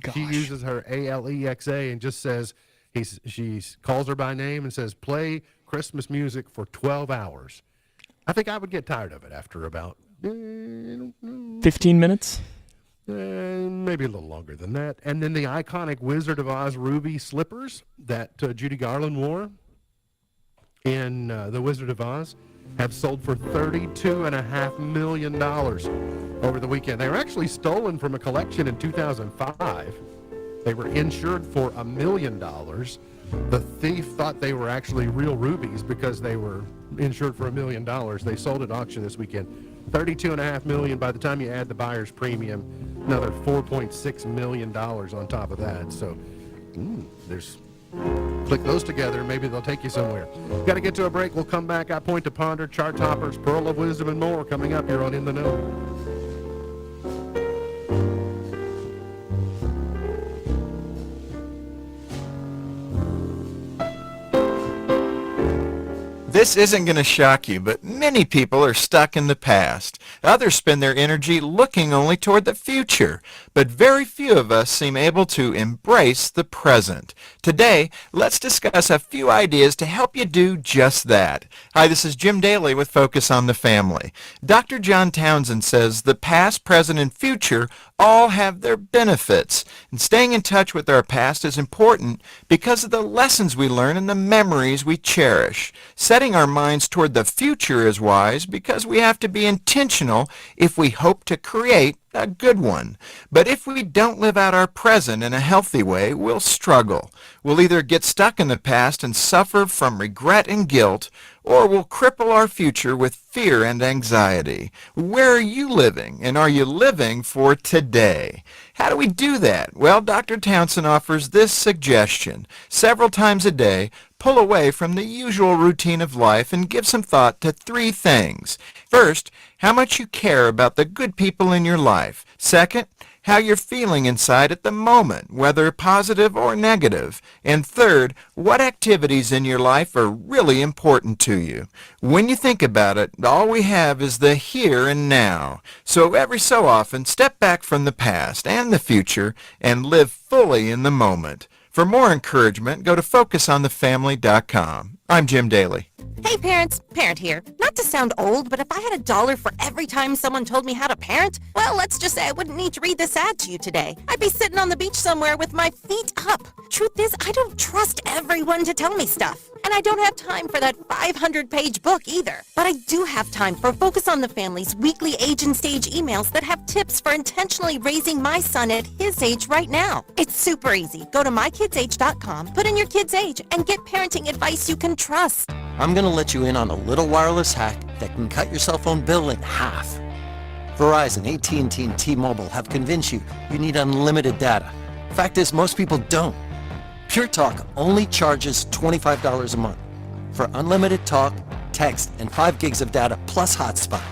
Gosh. She uses her Alexa and just says, she calls her by name and says, play Christmas music for 12 hours. I think I would get tired of it after about 15 minutes? Maybe a little longer than that. And then the iconic Wizard of Oz ruby slippers that Judy Garland wore in The Wizard of Oz have sold for $32.5 million over the weekend. They were actually stolen from a collection in 2005. They were insured for $1 million. The thief thought they were actually real rubies because they were insured for $1 million. They sold at auction this weekend. $32.5 million. By the time you add the buyer's premium, another $4.6 million on top of that. So click those together, maybe they'll take you somewhere. Got to get to a break. We'll come back. I Point to Ponder, Chart Toppers, Pearl of Wisdom, and more coming up here on In the Know. This isn't going to shock you, but many people are stuck in the past. Others spend their energy looking only toward the future, but very few of us seem able to embrace the present. Today, let's discuss a few ideas to help you do just that. Hi, this is Jim Daly with Focus on the Family. Dr. John Townsend says the past, present, and future all have their benefits, and staying in touch with our past is important because of the lessons we learn and the memories we cherish. Setting our minds toward the future is wise because we have to be intentional if we hope to create a good one. But if we don't live out our present in a healthy way, we'll struggle. We'll either get stuck in the past and suffer from regret and guilt, or we'll cripple our future with fear and anxiety. Where are you living, and are you living for today? How do we do that? Well, Dr. Townsend offers this suggestion. Several times a day, pull away from the usual routine of life and give some thought to three things. First, how much you care about the good people in your life. Second, how you're feeling inside at the moment, whether positive or negative. And third, what activities in your life are really important to you. When you think about it, all we have is the here and now. So every so often, step back from the past and the future and live fully in the moment. For more encouragement, go to FocusOnTheFamily.com. I'm Jim Daly. Hey parents, Parent here. Not to sound old, but if I had $1 for every time someone told me how to parent, well, let's just say I wouldn't need to read this ad to you today. I'd be sitting on the beach somewhere with my feet up. Truth is, I don't trust everyone to tell me stuff. And I don't have time for that 500-page book either. But I do have time for Focus on the Family's weekly age and stage emails that have tips for intentionally raising my son at his age right now. It's super easy. Go to mykidsage.com, put in your kid's age, and get parenting advice you can trust. I'm going to let you in on a little wireless hack that can cut your cell phone bill in half. Verizon, AT&T, and T-Mobile have convinced you need unlimited data. Fact is, most people don't. Pure Talk only charges $25 a month for unlimited talk, text, and 5 gigs of data plus hotspot.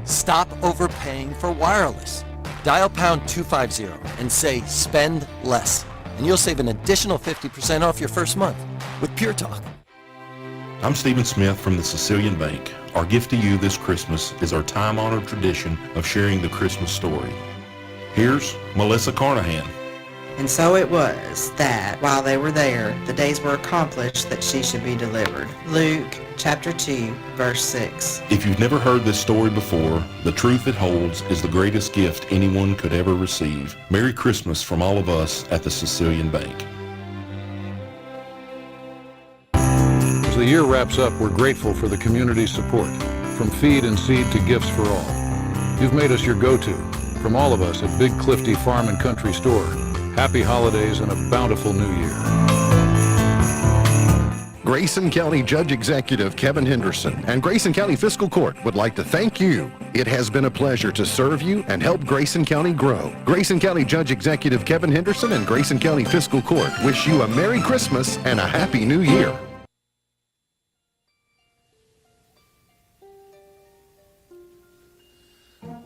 Stop overpaying for wireless. Dial pound 250 and say spend less, and you'll save an additional 50% off your first month with Pure Talk. I'm Stephen Smith from the Sicilian Bank. Our gift to you this Christmas is our time-honored tradition of sharing the Christmas story. Here's Melissa Carnahan. And so it was that, while they were there, the days were accomplished that she should be delivered. Luke chapter 2, verse 6. If you've never heard this story before, the truth it holds is the greatest gift anyone could ever receive. Merry Christmas from all of us at the Sicilian Bank. As the year wraps up, we're grateful for the community's support, from feed and seed to gifts for all. You've made us your go-to. From all of us at Big Clifty Farm and Country Store, happy holidays and a bountiful new year. Grayson County Judge Executive Kevin Henderson and Grayson County Fiscal Court would like to thank you. It has been a pleasure to serve you and help Grayson County grow. Grayson County Judge Executive Kevin Henderson and Grayson County Fiscal Court wish you a Merry Christmas and a Happy New Year.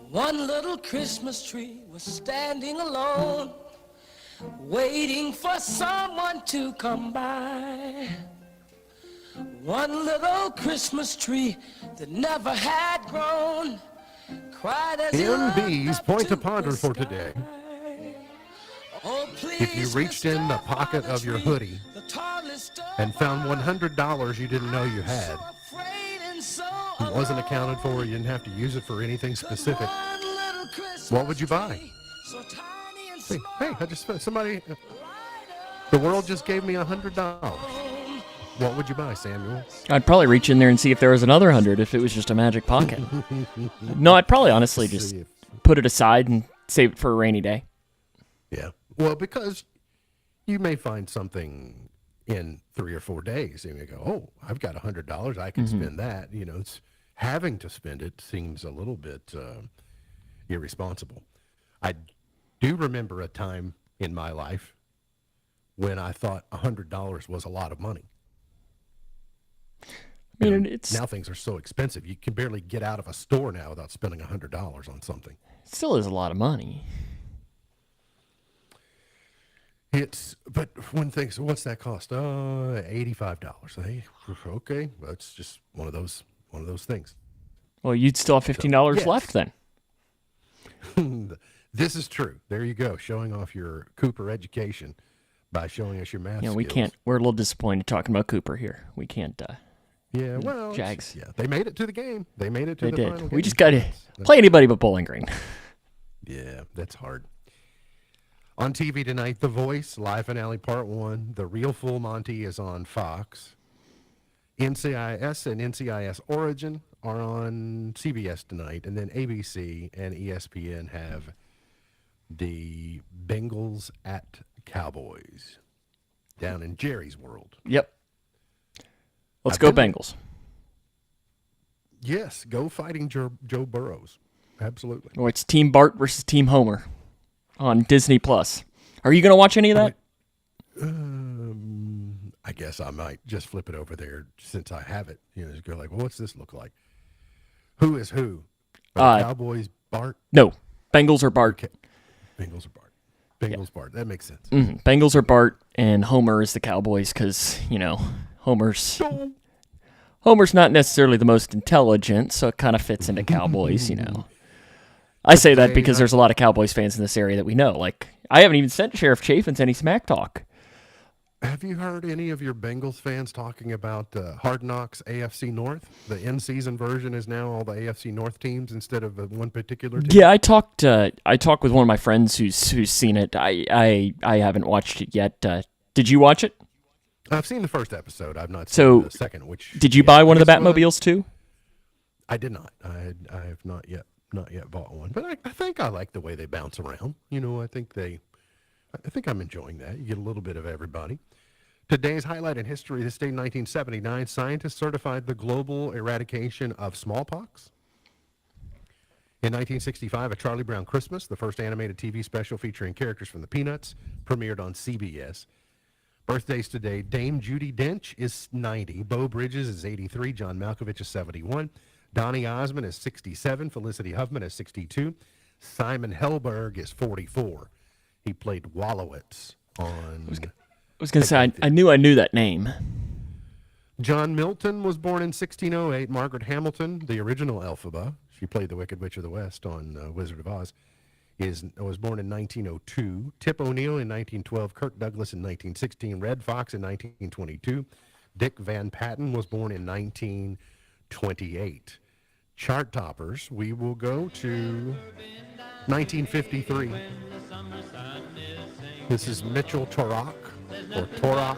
One little Christmas tree was standing alone, waiting for someone to come by. One little Christmas tree that never had grown cried as MB's Point to Ponder for today. If you reached in the pocket of your hoodie and found $100 you didn't know you had, it wasn't accounted for, you didn't have to use it for anything specific, what would you buy? Hey, I just somebody, the world just gave me $100. What would you buy, Samuel? I'd probably reach in there and see if there was another 100 if it was just a magic pocket. No, I'd probably honestly just put it aside and save it for a rainy day. Yeah. Well, because you may find something in 3 or 4 days and you go, oh, I've got $100. I can spend that. You know, it's having to spend it seems a little bit irresponsible. I do remember a time in my life when I thought $100 was a lot of money. I mean, it's now things are so expensive. You can barely get out of a store now without spending $100 on something. It still is a lot of money. But when things, what's that cost? $85. Hey, okay, that's just one of those things. Well, you'd still have $15 yes. left then. This is true. There you go, showing off your Cooper education by showing us your math skills. We can't. We're a little disappointed talking about Cooper here. We can't. Yeah, well, Jags. Yeah, they made it to the game. They made it to they the did. final game. We just got to play anybody but Bowling Green. Yeah, that's hard. On TV tonight, The Voice, live finale part 1. The Real Full Monty is on Fox. NCIS and NCIS Origin are on CBS tonight. And then ABC and ESPN have the Bengals at Cowboys down in Jerry's World. Yep. Let's go Bengals. Yes, go Fighting Joe Burrows. Absolutely. Oh, it's Team Bart versus Team Homer on Disney Plus. Are you going to watch any of that? I guess I might just flip it over there since I have it. You know, just go like, well, what's this look like? Who is who? Cowboys, Bart? No, Bengals or Bart. Okay. Bengals or Bart. Bengals, Bart. That makes sense. Mm-hmm. Bengals or Bart, and Homer is the Cowboys because, you know, Homer's not necessarily the most intelligent, so it kind of fits into Cowboys, you know. I say that because there's a lot of Cowboys fans in this area that we know. Like, I haven't even sent Sheriff Chaffins any smack talk. Have you heard any of your Bengals fans talking about Hard Knocks AFC North? The in-season version is now all the AFC North teams instead of one particular team. Yeah, I talked with one of my friends who's seen it. I haven't watched it yet. Did you watch it? I've seen the first episode. I've not seen the second. Did you buy one of the Batmobiles too? I did not. I have not yet bought one, but I think I like the way they bounce around. You know, I think I'm enjoying that. You get a little bit of everybody. Today's highlight in history: this day in 1979, scientists certified the global eradication of smallpox. In 1965, A Charlie Brown Christmas, the first animated TV special featuring characters from the Peanuts, premiered on CBS. Birthdays today: Dame Judi Dench is 90, Beau Bridges is 83, John Malkovich is 71, Donny Osmond is 67, Felicity Huffman is 62, Simon Helberg is 44. He played Wallowitz on... I was going to say, I knew that name. John Milton was born in 1608. Margaret Hamilton, the original Elphaba, she played the Wicked Witch of the West on Wizard of Oz, was born in 1902. Tip O'Neill in 1912. Kirk Douglas in 1916. Red Fox in 1922. Dick Van Patten was born in 1928. Chart toppers, we will go to 1953. This is Mitchell Torok, or Torok.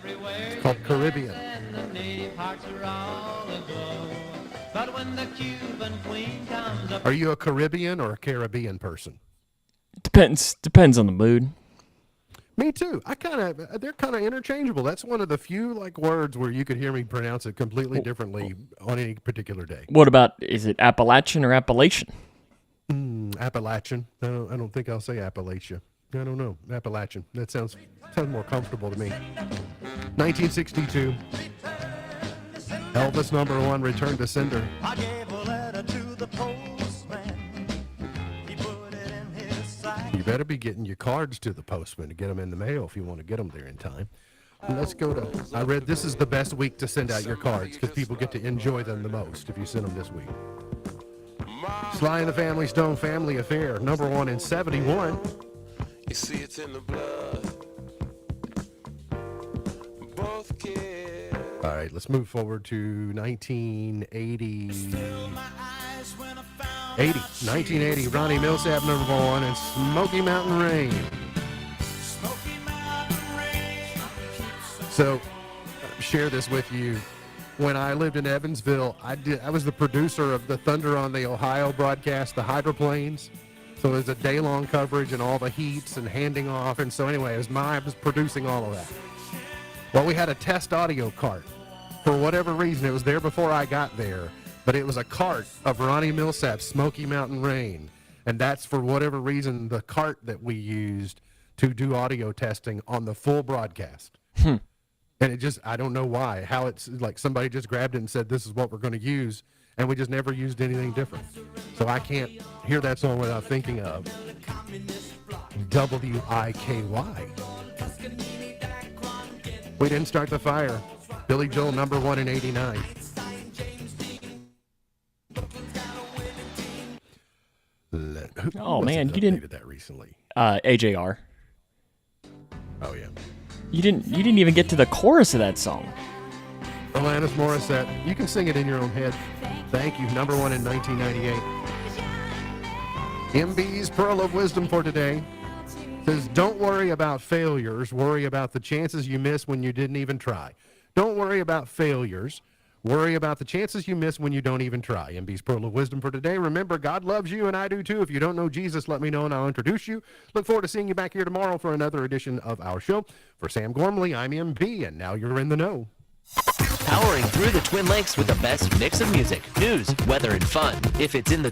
It's called Caribbean. Are you a Caribbean or a Caribbean person? Depends on the mood. Me too. They're kind of interchangeable. That's one of the few like words where you could hear me pronounce it completely differently on any particular day. What about, is it Appalachian or Appalachian? Appalachian. I don't think I'll say Appalachia. I don't know. Appalachian. That sounds more comfortable to me. 1962. Elvis #1 returned to sender. I gave a letter to the postman. He put it in his sack. You better be getting your cards to the postman to get them in the mail if you want to get them there in time. Let's go to, I read this is the best week to send out your cards because people get to enjoy them the most if you send them this week. Sly and the Family Stone Family Affair, #1 in 71. You see it's in the blood. Both kids. All right, let's move forward to 1980. 1980, Ronnie Millsap #1 and Smoky Mountain Rain. So, share this with you. When I lived in Evansville, I was the producer of the Thunder on the Ohio broadcast, the hydroplanes. So it was a day-long coverage and all the heats and handing off. And so anyway, I was producing all of that. Well, we had a test audio cart. For whatever reason, it was there before I got there. But it was a cart of Ronnie Millsap's Smoky Mountain Rain. And that's, for whatever reason, the cart that we used to do audio testing on the full broadcast. And it just, I don't know why, how it's like somebody just grabbed it and said, this is what we're going to use. And we just never used anything different. So I can't hear that song without thinking of WIKY. We Didn't Start the Fire. Billy Joel, #1 in 89. Oh man, you didn't that recently. AJR. Oh yeah. You didn't even get to the chorus of that song. Alanis Morissette. You can sing it in your own head. Thank you. #1 in 1998. MB's Pearl of Wisdom for today says, don't worry about failures. Worry about the chances you miss when you didn't even try. Don't worry about failures. Worry about the chances you miss when you don't even try. MB's Pearl of Wisdom for today. Remember, God loves you, and I do too. If you don't know Jesus, let me know, and I'll introduce you. Look forward to seeing you back here tomorrow for another edition of our show. For Sam Gormley, I'm MB, and now you're in the know. Powering through the Twin Lakes with the best mix of music, news, weather, and fun. If it's in the